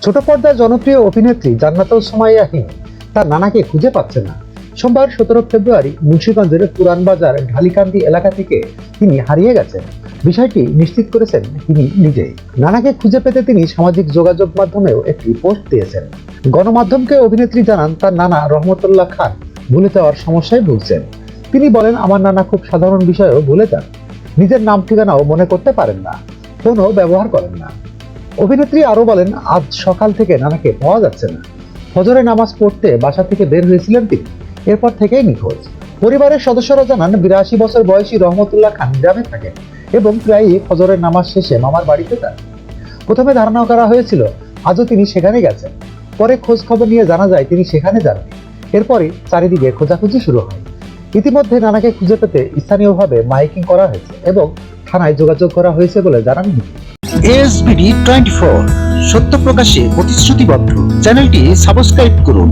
ছোট পর্দার জনপ্রিয় অভিনেত্রী জান্নাতুল সুমাইয়া হিমি তার নানাকে খুঁজে পাচ্ছে না। সোমবার 17 ফেব্রুয়ারি মুন্সিগঞ্জের পুরানবাজার ঢালিকান্দি এলাকা থেকে তিনি হারিয়ে গেছেন। বিষয়টি নিশ্চিত করেছেন তিনি নিজেই। নানাকে খুঁজে পেতে তিনি সামাজিক যোগাযোগ মাধ্যমেও একটি পোস্ট দিয়েছেন। গণমাধ্যমকে অভিনেত্রী জানান তার নানা রহমতুল্লাহ খান ভুলে যাওয়ার সমস্যায় ভুগছেন। তিনি বলেন, আমার নানা খুব সাধারণ বিষয়েও ভুলে যান, নিজের নাম ঠিকানাও মনে করতে পারেন না, ফোনও ব্যবহার করেন না। অভিনেত্রী আরো বলেন, আজ সকাল থেকে নানাকে পাওয়া যাচ্ছে না। ফজরে নামাজ পড়তে বাসা থেকে বের হয়েছিলেন তিনি, এরপর থেকেই নিখোঁজ। পরিবারের সদস্যরা জানান 82 বছর বয়সী রহমতুল্লাহ খান গ্রামে থাকেন এবং প্রায়ই ফজরের নামাজ শেষে মামার বাড়িতে যান। প্রথমে ধারণা করা হয়েছিল আজও তিনি সেখানে গেছেন। পরে খোঁজ খবর নিয়ে জানা যায় তিনি সেখানে যাননি। এরপরই চারিদিকে খোঁজাখুঁজি শুরু হয়। ইতিমধ্যে নানাকে খুঁজে পেতে স্থানীয়ভাবে মাইকিং করা হয়েছে এবং থানায় যোগাযোগ করা হয়েছে বলে জানান তিনি। ASBD 24 সত্য প্রকাশে প্রতিশ্রুতিবদ্ধ। চ্যানেলটি সাবস্ক্রাইব করুন।